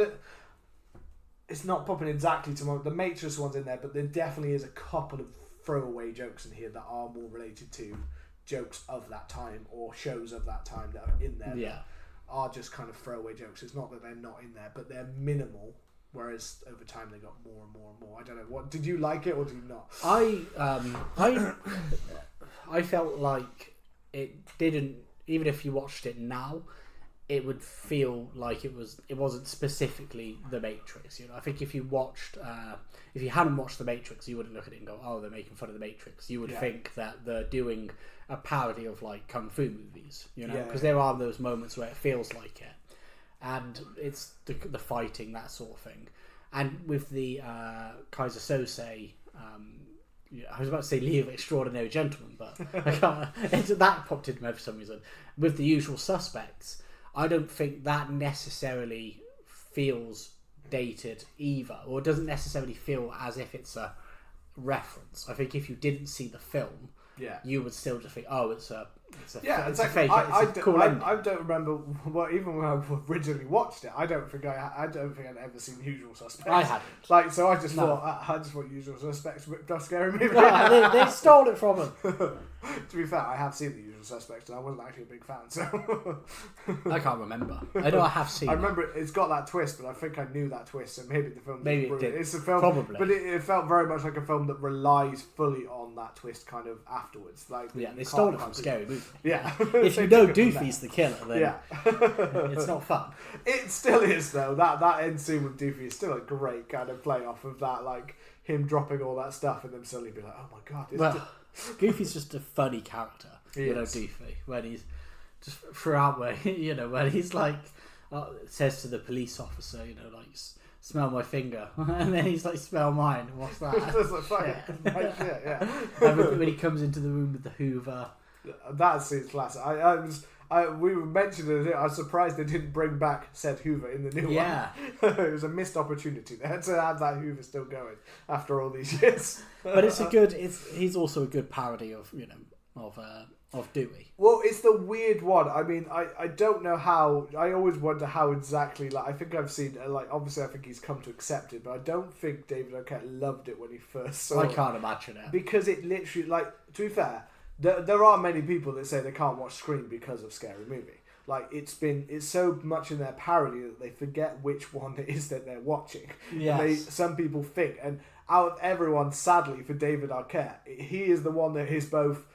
[SPEAKER 1] it's not popping exactly to the Matrix one's in there, but there definitely is a couple of throwaway jokes in here that are more related to jokes of that time or shows of that time that are in there.
[SPEAKER 2] Yeah.
[SPEAKER 1] Are just kind of throwaway jokes. It's not that they're not in there, but they're minimal. Whereas over time they got more and more and more. I don't know. What did you like it or did you not?
[SPEAKER 2] I felt like it didn't. Even if you watched it now, it would feel like it wasn't specifically The Matrix. You know, I think if you hadn't watched The Matrix, you wouldn't look at it and go, "Oh, they're making fun of The Matrix." You would think that they're doing a parody of like kung fu movies. You know, because there are those moments where it feels like it, and it's the fighting, that sort of thing. And with the Kaiser Sose. I was about to say League of Extraordinary Gentlemen, but I can't. That popped into my head for some reason. With The Usual Suspects, I don't think that necessarily feels dated either, or it doesn't necessarily feel as if it's a reference. I think if you didn't see the film, you would still just think, oh, it's a fake. I
[SPEAKER 1] don't remember even when I originally watched it. I don't think I'd ever seen Usual Suspects.
[SPEAKER 2] I hadn't.
[SPEAKER 1] Like, so I just thought Usual Suspects ripped off Scary Movie.
[SPEAKER 2] No, they stole it from him.
[SPEAKER 1] To be fair, I have seen The Usual Suspects, and I wasn't actually a big fan. So
[SPEAKER 2] I can't remember. I know I have seen.
[SPEAKER 1] I remember it's got that twist, but I think I knew that twist, so maybe the film.
[SPEAKER 2] Maybe it did.
[SPEAKER 1] It's a film,
[SPEAKER 2] probably,
[SPEAKER 1] but it felt very much like a film that relies fully on that twist, kind of afterwards. Like,
[SPEAKER 2] they stole it from Scary Movie.
[SPEAKER 1] Yeah.
[SPEAKER 2] If you know Doofy's the killer, then it's not fun.
[SPEAKER 1] It still is, though. That end scene with Doofy is still a great kind of play off of that, like him dropping all that stuff and then suddenly be like, oh my god.
[SPEAKER 2] Goofy's just a funny character, Doofy, when he's just throughout where when he's like says to the police officer, like, smell my finger, and then he's like, smell mine. What's that? And when he comes into the room with the Hoover.
[SPEAKER 1] That seems classic. We mentioned it. I was surprised they didn't bring back said Hoover in the new one. It was a missed opportunity there to have that Hoover still going after all these years.
[SPEAKER 2] But he's also a good parody of Dewey.
[SPEAKER 1] Well, it's the weird one. I mean, I don't know how. I always wonder how exactly. Like, I think I've seen. Like, obviously, I think he's come to accept it, but I don't think David Arquette loved it when he first saw it.
[SPEAKER 2] I can't imagine it,
[SPEAKER 1] because it literally, like, to be fair. There are many people that say they can't watch Scream because of Scary Movie. Like, it's so much in their parody that they forget which one it is that they're watching.
[SPEAKER 2] Yes.
[SPEAKER 1] Some people think, and out of everyone, sadly for David Arquette, he is the one that is both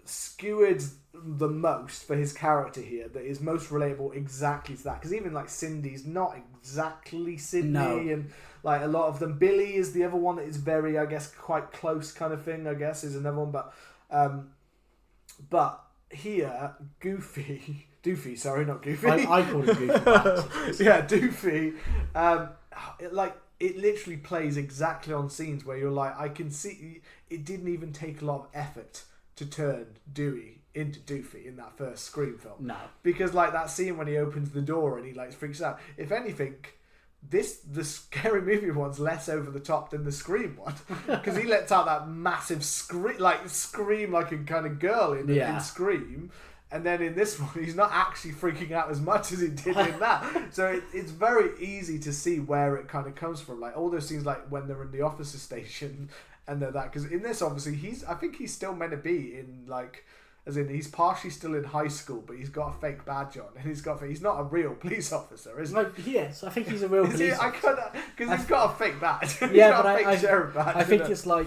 [SPEAKER 1] skewered the most for his character here, that is most relatable exactly to that. Because even like Cindy's not exactly Sydney, and like a lot of them, Billy is the other one that is very, I guess, quite close kind of thing. I guess is another one, but here Doofy, sorry, not Goofy.
[SPEAKER 2] I call him Goofy.
[SPEAKER 1] Yeah, Doofy. It literally plays exactly on scenes where you're like, I can see it didn't even take a lot of effort to turn Dewey into Doofy in that first Scream film.
[SPEAKER 2] No,
[SPEAKER 1] because like that scene when he opens the door and he like freaks out. If anything, the Scary Movie one's less over the top than the Scream one, because he lets out that massive scream like a kind of girl in Scream, and then in this one he's not actually freaking out as much as he did in that. So it's very easy to see where it kind of comes from. Like all those scenes, like when they're in the officer station and they're that, because in this obviously I think he's still meant to be in like. As in, he's partially still in high school, but he's got a fake badge on, and he's not a real police officer, is he?
[SPEAKER 2] Like, yes, I think he's a real police officer.
[SPEAKER 1] Because he's got a fake badge.
[SPEAKER 2] Yeah, but I think it's like,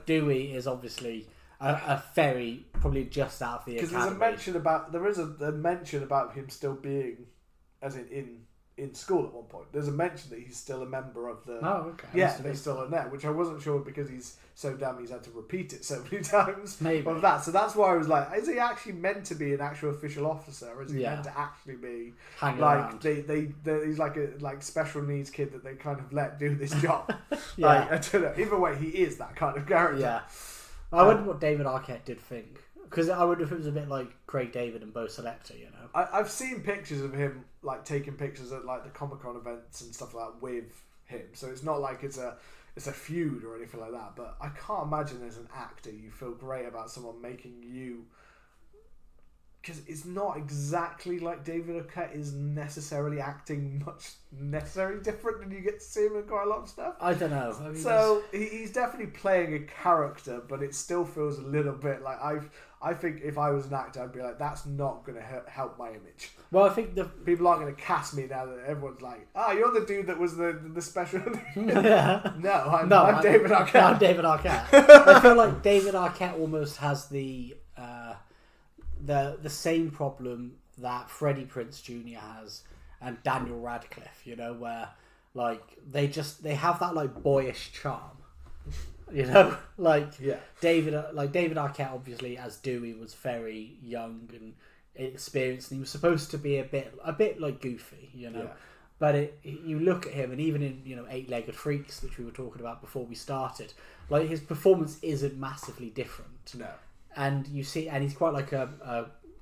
[SPEAKER 2] Dewey is obviously a ferry, probably just out of the academy.
[SPEAKER 1] Because there is a mention about him still being, as in school at one point. There's a mention that he's still a member of the...
[SPEAKER 2] Oh, okay.
[SPEAKER 1] Yeah, he's still in there, which I wasn't sure because he's so damn he's had to repeat it so many times.
[SPEAKER 2] Maybe.
[SPEAKER 1] Of that. So that's why I was like, is he actually meant to be an actual official officer? Or is he meant to actually be...
[SPEAKER 2] Hanging
[SPEAKER 1] like,
[SPEAKER 2] around.
[SPEAKER 1] He's like a special needs kid that they kind of let do this job.
[SPEAKER 2] Yeah.
[SPEAKER 1] Like, I don't know. Either way, he is that kind of character.
[SPEAKER 2] Yeah. I wonder what David Arquette did think. Because I wonder if it was a bit like Craig David and Bo Selector,
[SPEAKER 1] I've seen pictures of him like taking pictures at like the Comic-Con events and stuff like that with him. So it's not like it's a feud or anything like that. But I can't imagine as an actor you feel great about someone making you, because it's not exactly like David Arquette is necessarily acting much necessarily different, and you get to see him in quite a lot of stuff.
[SPEAKER 2] I don't know.
[SPEAKER 1] So he's definitely playing a character, but it still feels a little bit like I think if I was an actor, I'd be like, that's not going to help my image.
[SPEAKER 2] Well, I think
[SPEAKER 1] people aren't going to cast me now that everyone's like, you're the dude that was the special.
[SPEAKER 2] Yeah.
[SPEAKER 1] No, I'm David Arquette.
[SPEAKER 2] I'm David Arquette. I feel like David Arquette almost has the same problem that Freddie Prinze Jr. has and Daniel Radcliffe, where like they have that like boyish charm. David Arquette obviously as Dewey was very young and inexperienced, and he was supposed to be a bit like goofy, but you look at him, and even in Eight-Legged Freaks, which we were talking about before we started, like his performance isn't massively different.
[SPEAKER 1] No.
[SPEAKER 2] And you see, and he's quite like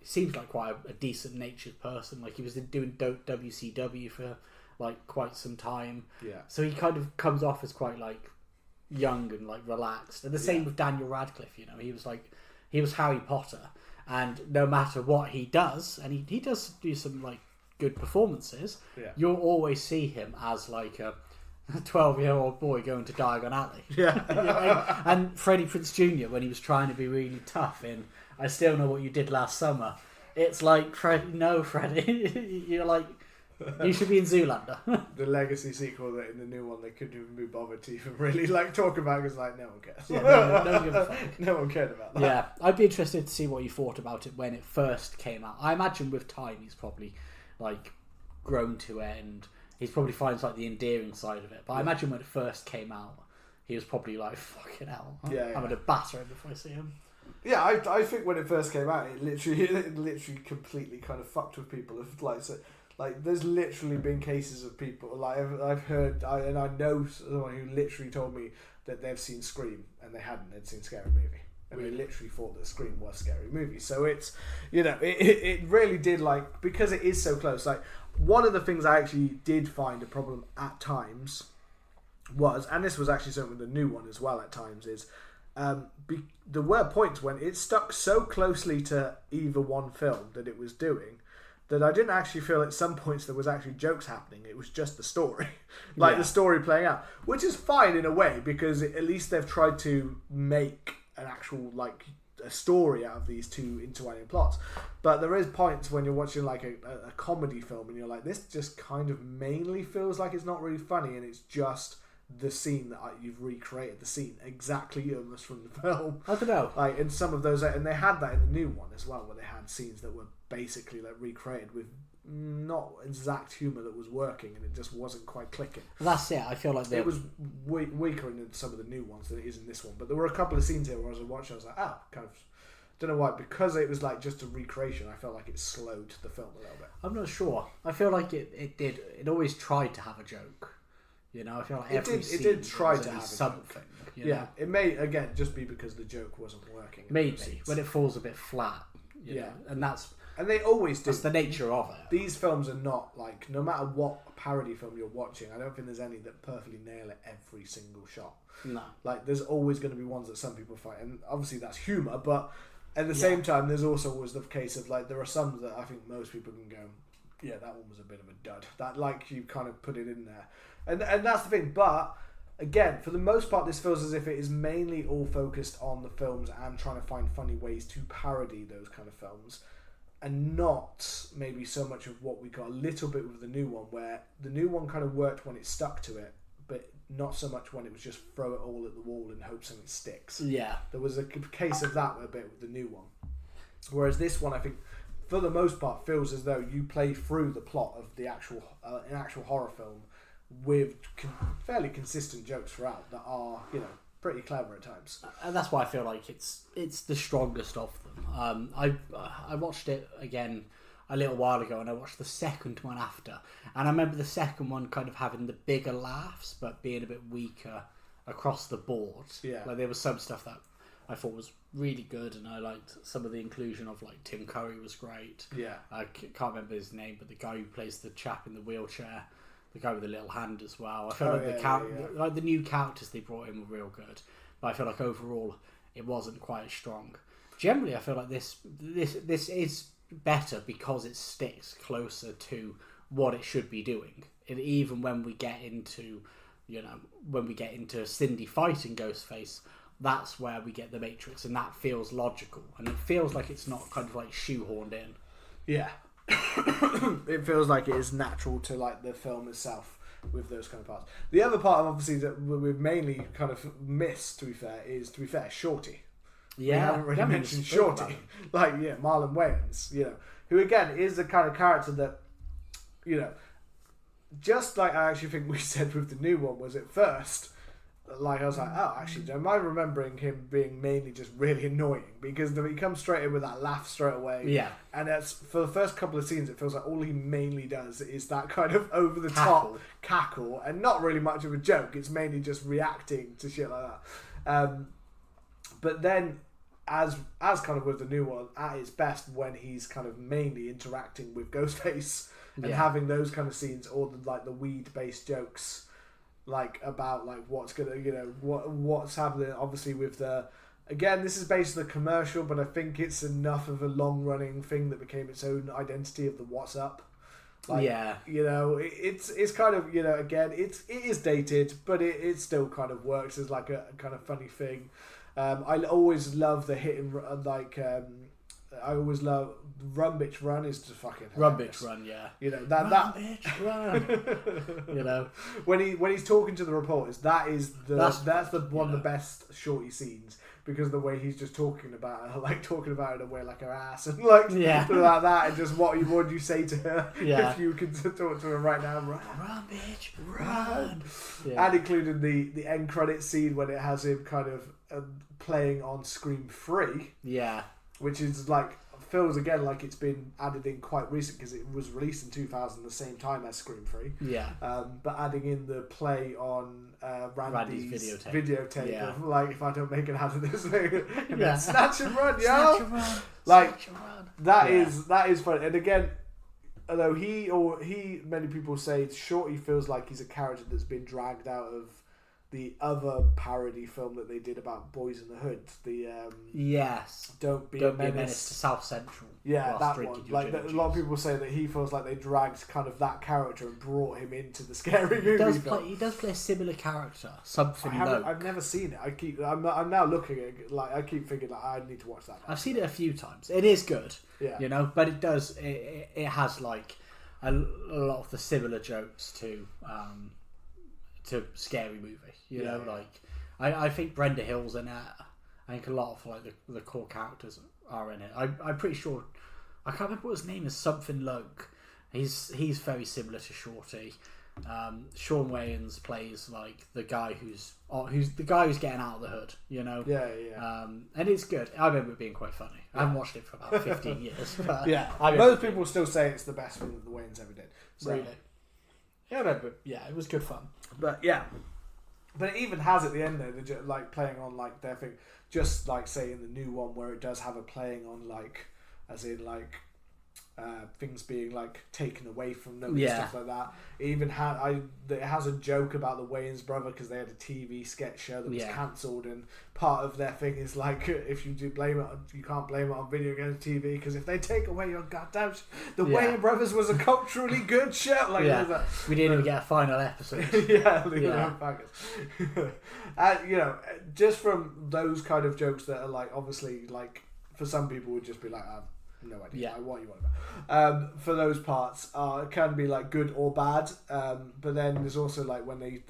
[SPEAKER 2] seems like quite a decent natured person. Like he was doing WCW for like quite some time.
[SPEAKER 1] Yeah.
[SPEAKER 2] So he kind of comes off as quite like young and like relaxed. And the same with Daniel Radcliffe. He was Harry Potter, and no matter what he does, and he does do some like good performances.
[SPEAKER 1] Yeah.
[SPEAKER 2] You'll always see him as like a 12-year-old boy going to Diagon Alley.
[SPEAKER 1] Yeah.
[SPEAKER 2] And Freddie Prinze Jr. when he was trying to be really tough in I Still Know What You Did Last Summer. It's like, Freddie, you're like, you should be in Zoolander.
[SPEAKER 1] The Legacy sequel that in the new one they couldn't even be bothered to even really like talk about because like no one cares.
[SPEAKER 2] Yeah, no one gives a fuck.
[SPEAKER 1] No one cared about that.
[SPEAKER 2] Yeah, I'd be interested to see what you thought about it when it first came out. I imagine with time he's probably like grown to it and he probably finds like the endearing side of it. But I imagine when it first came out, he was probably like, fucking hell, I'm going to batter him if I see him.
[SPEAKER 1] Yeah, I think when it first came out, it literally completely kind of fucked with people. Like there's literally been cases of people like I've heard, and I know someone who literally told me that they've seen Scream and they hadn't. They'd seen Scary Movie. And they literally thought that Scream was Scary Movie. So it's, it really did, like, because it is so close. Like, one of the things I actually did find a problem at times was, and this was actually something with the new one as well at times, is there were points when it stuck so closely to either one film that it was doing that I didn't actually feel at some points there was actually jokes happening. It was just the story. The story playing out. Which is fine in a way, because at least they've tried to make an actual, like, a story out of these two intertwining plots. But there is points when you're watching, like, a comedy film and you're like, this just kind of mainly feels like it's not really funny and it's just the scene that you've recreated the scene exactly almost from the film.
[SPEAKER 2] I don't know.
[SPEAKER 1] Like, in some of those, and they had that in the new one as well, where they had scenes that were basically, like, recreated with not exact humour that was working, and it just wasn't quite clicking.
[SPEAKER 2] That's it. I feel like
[SPEAKER 1] it was weaker in some of the new ones than it is in this one. But there were a couple of scenes here where as I was watching, I was like, kind of, don't know why, because it was like just a recreation. I felt like it slowed the film a little bit.
[SPEAKER 2] I'm not sure. I feel like it did. It always tried to have a joke. I feel like it did try to have something.
[SPEAKER 1] Yeah, it may again just be because the joke wasn't working.
[SPEAKER 2] Maybe when it falls a bit flat. And
[SPEAKER 1] they always do.
[SPEAKER 2] That's the nature of it.
[SPEAKER 1] These films are not like, no matter what parody film you're watching, I don't think there's any that perfectly nail it every single shot.
[SPEAKER 2] No.
[SPEAKER 1] Like, there's always going to be ones that some people find, and obviously that's humour, but at the same time, there's also always the case of, like, there are some that I think most people can go, yeah, that one was a bit of a dud. That, like, you kind of put it in there. And that's the thing, but again, for the most part, this feels as if it is mainly all focused on the films and trying to find funny ways to parody those kind of films. And not maybe so much of what we got a little bit with the new one, where the new one kind of worked when it stuck to it, but not so much when it was just throw it all at the wall and hope something sticks.
[SPEAKER 2] Yeah.
[SPEAKER 1] There was a case of that a bit with the new one. Whereas this one, I think, for the most part, feels as though you play through the plot of the actual an actual horror film with fairly consistent jokes throughout that are, pretty clever at times.
[SPEAKER 2] And that's why I feel like it's the strongest of them. I watched it again a little while ago, and I watched the second one after, and I remember the second one kind of having the bigger laughs but being a bit weaker across the board.
[SPEAKER 1] Yeah,
[SPEAKER 2] like there was some stuff that I thought was really good, and I liked some of the inclusion of, like, Tim Curry was great.
[SPEAKER 1] Yeah,
[SPEAKER 2] I can't remember his name, but the guy who plays the chap in the wheelchair, the guy with the little hand as well. I feel like the new characters they brought in were real good, but I feel like overall it wasn't quite as strong. Generally, I feel like this is better because it sticks closer to what it should be doing. And even when we get into, Cindy fighting Ghostface, that's where we get the Matrix, and that feels logical, and it feels like it's not kind of like shoehorned in.
[SPEAKER 1] Yeah. It feels like it is natural to, like, the film itself with those kind of parts. The other part, obviously, that we've mainly kind of missed, to be fair, Shorty.
[SPEAKER 2] Yeah,
[SPEAKER 1] we haven't really mentioned Shorty. Marlon Wayans, who again is the kind of character that, just like I actually think we said with the new one was at first, like, I was like, oh, actually, am I remembering him being mainly just really annoying? Because he comes straight in with that laugh straight away.
[SPEAKER 2] Yeah.
[SPEAKER 1] And that's, for the first couple of scenes, it feels like all he mainly does is that kind of over-the-top cackle, and not really much of a joke. It's mainly just reacting to shit like that. But then, as kind of with the new one, at its best, when he's kind of mainly interacting with Ghostface, and having those kind of scenes, or the weed based jokes, like about like what's gonna what's happening. Obviously with the. Again, this is based on the commercial, but I think it's enough of a long-running thing that became its own identity of the "What's Up." Like, it's kind of again, it is dated, but it still kind of works as like a kind of funny thing. I always love the hit and I always love Run Bitch Run is just fucking hilarious.
[SPEAKER 2] Run Bitch Run, yeah.
[SPEAKER 1] Run
[SPEAKER 2] Bitch Run.
[SPEAKER 1] when he's talking to the reporters, that's one of the best Shorty scenes. Because of the way he's just talking about her, like talking about it in a way like her ass and like that, and just what would you say to her if you could talk to her right now?
[SPEAKER 2] Run, bitch, run.
[SPEAKER 1] And including the end credit scene when it has him kind of playing on Scream 3, which is like feels again like it's been added in quite recent because it was released in 2000, the same time as Scream 3. But adding in the play on Randy's videotape of like, if I don't make it out of this thing, and then snatch and run, yo! Like that is fun. And again, although many people say Shorty feels like he's a character that's been dragged out of the other parody film that they did about Boys in the Hood, the Don't Be a Menace
[SPEAKER 2] to South Central.
[SPEAKER 1] Yeah, that one. Like a lot of people say that he feels like they dragged kind of that character and brought him into the Scary Movie film.
[SPEAKER 2] He does play a similar character. I've
[SPEAKER 1] never seen it. I'm now looking at it, like I keep thinking like I need to watch that.
[SPEAKER 2] I've seen it a few times. It is good. But it does. It has like a lot of the similar jokes to Scary Movie. I think Brenda Hill's in it. I think a lot of like the core characters are in it. I'm pretty sure. I can't remember what his name is. Something Loke. He's very similar to Shorty. Sean Wayans plays like the guy who's getting out of the hood. And it's good. I remember it being quite funny. I haven't watched it for about 15 years. But
[SPEAKER 1] most people still say it's the best thing that the Wayans ever did. So.
[SPEAKER 2] Really? Yeah, I remember. Yeah, it was good fun.
[SPEAKER 1] But but it even has at the end there, like playing on like their thing, just like say in the new one where it does have a playing on like, as in like things being like taken away from them and stuff like that. It even it has a joke about the Wayans brother because they had a TV sketch show that was cancelled, and part of their thing is like if you do blame it, you can't blame it on video games TV because if they take away your goddamn the Wayans brothers was a culturally good show. Like
[SPEAKER 2] we didn't even get a final episode.
[SPEAKER 1] Just from those kind of jokes that are like obviously like for some people would just be like. No idea what you want about. For those parts, it can be like good or bad. But then there's also like when they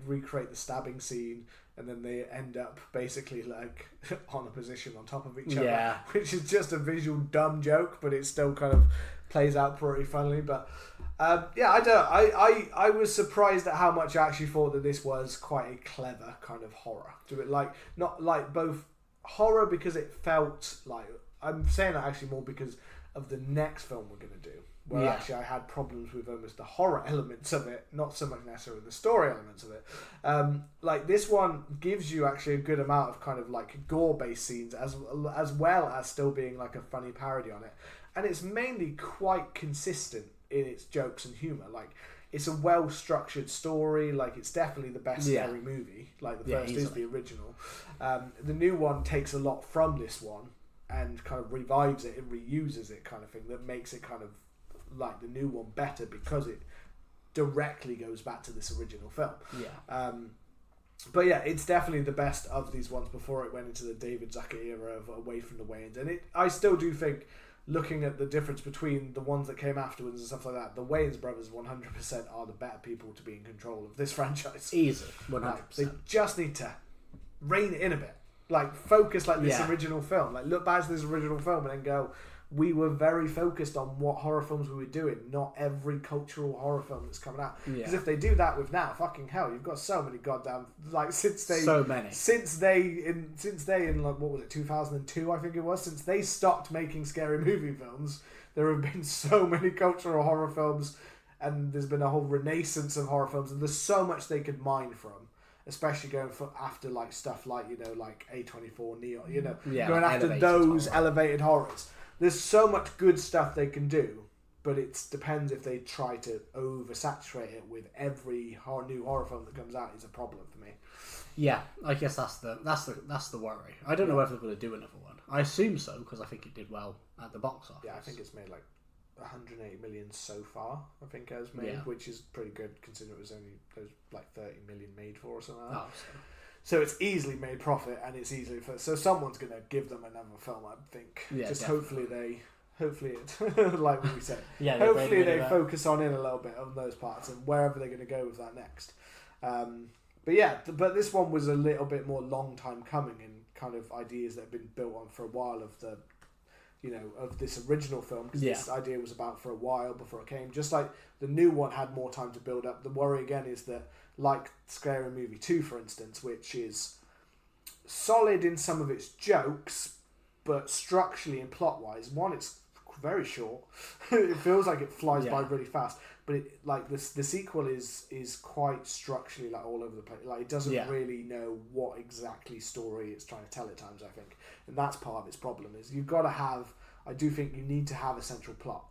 [SPEAKER 1] recreate the stabbing scene and then they end up basically like on a position on top of each other, which is just a visual dumb joke, but it still kind of plays out pretty funnily. But I was surprised at how much I actually thought that this was quite a clever kind of horror. Do it like not like both horror because it felt like. I'm saying that actually more because of the next film we're going to do, where actually I had problems with almost the horror elements of it, not so much necessarily the story elements of it. Like this one gives you actually a good amount of kind of like gore-based scenes as well as still being like a funny parody on it, and it's mainly quite consistent in its jokes and humour. Like it's a well-structured story. Like it's definitely the best Scary Movie. Like the first is the original. The new one takes a lot from this one. And kind of revives it and reuses it kind of thing that makes it kind of like the new one better because it directly goes back to this original film. But it's definitely the best of these ones before it went into the David Zucker era of Away from the Wayans. And I still do think, looking at the difference between the ones that came afterwards and stuff like that, the Wayans brothers 100% are the better people to be in control of this franchise.
[SPEAKER 2] Easy, 100%.
[SPEAKER 1] They just need to rein it in a bit. Like focus like this original film. Like look back to this original film and then go, we were very focused on what horror films we were doing, not every cultural horror film that's coming out. Because if they do that with now, fucking hell, you've got so many goddamn since they in like what was it 2002 I think it was, since they stopped making Scary Movie films, there have been so many cultural horror films, and there's been a whole renaissance of horror films, and there's so much they could mine from. Especially going for after like stuff like like A24 Neon, going after those elevated horrors. There's so much good stuff they can do, but it depends if they try to oversaturate it with every new horror film that comes out is a problem for me.
[SPEAKER 2] Yeah, I guess that's the worry. I don't know whether they're going to do another one. I assume so because I think it did well at the box office.
[SPEAKER 1] Yeah, I think it's made like 180 million so far. I think it has made, which is pretty good considering it was only like 30 million made for or something like that. So it's easily made profit, and it's easily so someone's going to give them another film. I think. Yeah, just definitely. Hopefully it, like we said. Yeah. Hopefully they focus on it a little bit on those parts and wherever they're going to go with that next. But this one was a little bit more long time coming and kind of ideas that have been built on for a while of the, of this original film, because this idea was about for a while before it came. Just like the new one had more time to build up. The worry again is that, like Scary Movie 2, for instance, which is solid in some of its jokes, but structurally and plot-wise, one, it's very short. It feels like it flies by really fast. But the sequel is quite structurally like all over the place. Like it doesn't really know what exactly story it's trying to tell at times, I think. And that's part of its problem is you've got to have, I do think you need to have a central plot.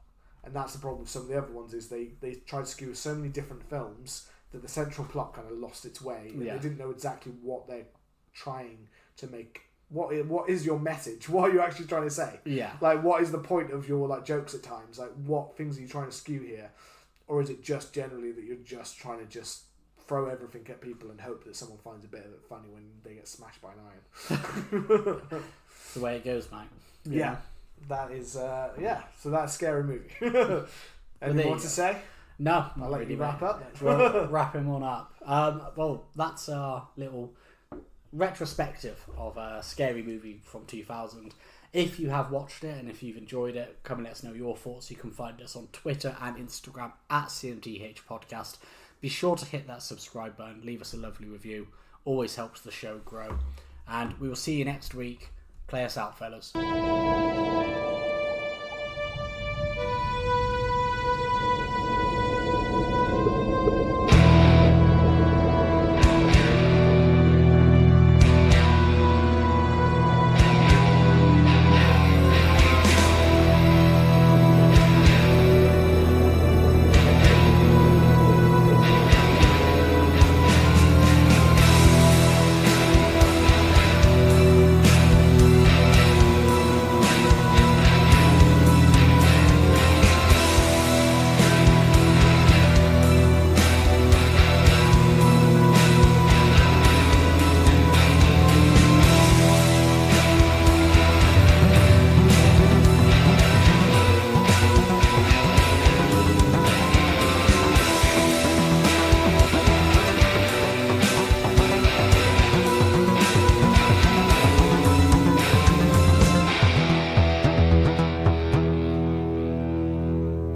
[SPEAKER 1] And that's the problem with some of the other ones is they tried to skew so many different films that the central plot kind of lost its way. And they didn't know exactly what they're trying to make. What is your message? What are you actually trying to say? Yeah. Like what is the point of your like jokes at times? Like what things are you trying to skew here? Or is it just generally that you're just trying to just throw everything at people and hope that someone finds a bit of it funny when they get smashed by an iron?
[SPEAKER 2] It's the way it goes, mate.
[SPEAKER 1] Yeah. That is, so that's Scary Movie. Anything more to say?
[SPEAKER 2] No.
[SPEAKER 1] I'll let you wrap up.
[SPEAKER 2] We're wrapping one up. Well, that's our little retrospective of a Scary Movie from 2000. If you have watched it and if you've enjoyed it, come and let us know your thoughts. You can find us on Twitter and Instagram at CMTH Podcast. Be sure to hit that subscribe button. Leave us a lovely review. Always helps the show grow. And we will see you next week. Play us out, fellas.